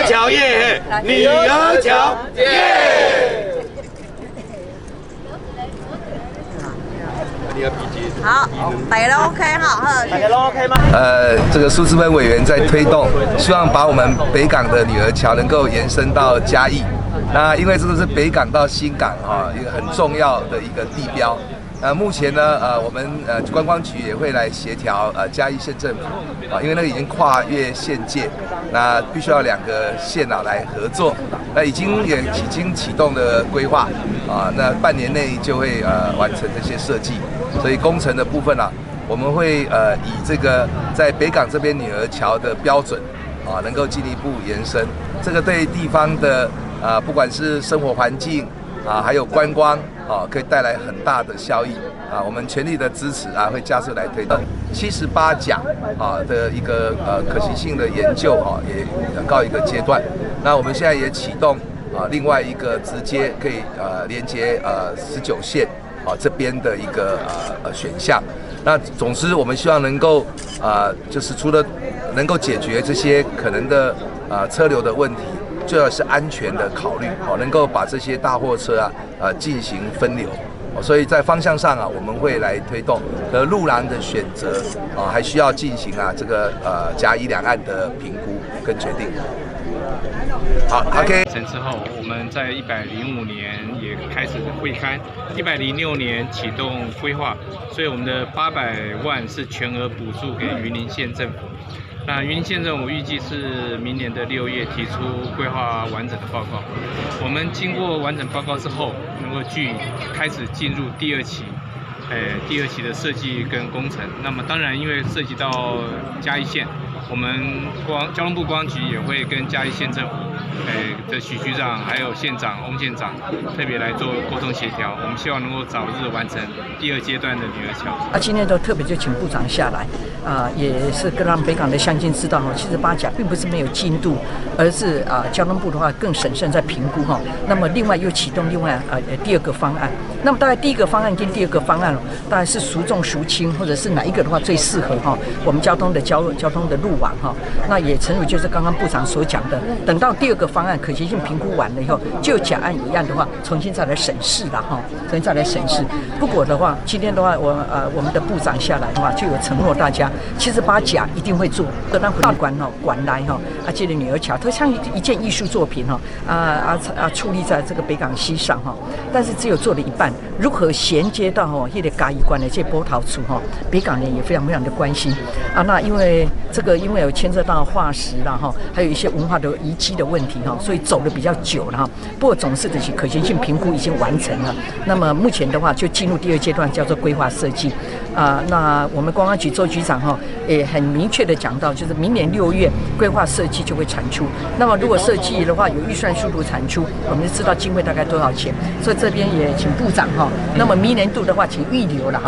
桥耶，女儿桥耶。好，大家都 OK 哈，大家都 OK 吗？这个苏志芬委员在推动，希望把我们北港的女儿桥能够延伸到嘉义。那因为这个是北港到新港一个很重要的一个地标。目前呢，我们观光局也会来协调嘉义县政府因为那个已经跨越县界，那必须要2个县来合作。那已经启动了规划那半年内就会完成这些设计。所以工程的部分我们会以这个在北港这边女儿桥的标准能够进一步延伸。这个对地方的不管是生活环境还有观光可以带来很大的效益我们全力的支持会加速来推动78甲的一个可行性的研究也告一个阶段。那我们现在也启动另外一个直接可以连接19线这边的一个选项。那总之我们希望能够就是除了能够解决这些可能的车流的问题，最好是安全的考虑能够把这些大货车进行分流。所以在方向上我们会来推动，而路廊的选择还需要进行这个嘉义两岸的评估跟决定。好 ，OK。之后，我们在105年也开始会勘，106年启动规划，所以我们的800万是全额补助给云林县政府。那云林县政府预计是明年的6月提出规划完整的报告。我们经过完整报告之后，能够开始进入第二期的设计跟工程。那么当然，因为涉及到嘉义县，我们交通部观光局也会跟嘉义县政府的许局长还有县长翁县长特别来做沟通协调，我们希望能够早日完成第2阶段的女儿桥。今天都特别就请部长下来也是跟让北港的乡亲知道78甲并不是没有进度，而是交通部的话更审慎在评估那么另外又启动另外第2个方案。那么大概第1个方案跟第2个方案大概是孰重孰轻，或者是哪一个的话最适合我们交通的路网那也诚如就是刚刚部长所讲的，等到第2个方案可行性评估完了以后，就甲案乙案的话重新再来审视了重新再来审视。不过的话，今天的话我们的部长下来的话就有承诺大家78甲一定会做，让管来这个女儿桥它像一件艺术作品矗立在这个北港西上但是只有做了一半，如何衔接到那个嘉义关的这波涛处北港人也非常非常的关心那因为有牵涉到化石啦还有一些文化的遗迹的问题所以走得比较久了不过总是的可行性评估已经完成了。那么目前的话就进入第2阶段，叫做规划设计那我们观光局周局长也很明确的讲到，就是明年6月规划设计就会产出。那么如果设计的话有预算速度产出，我们就知道经费大概多少钱。所以这边也请部长那么明年度的话请预留了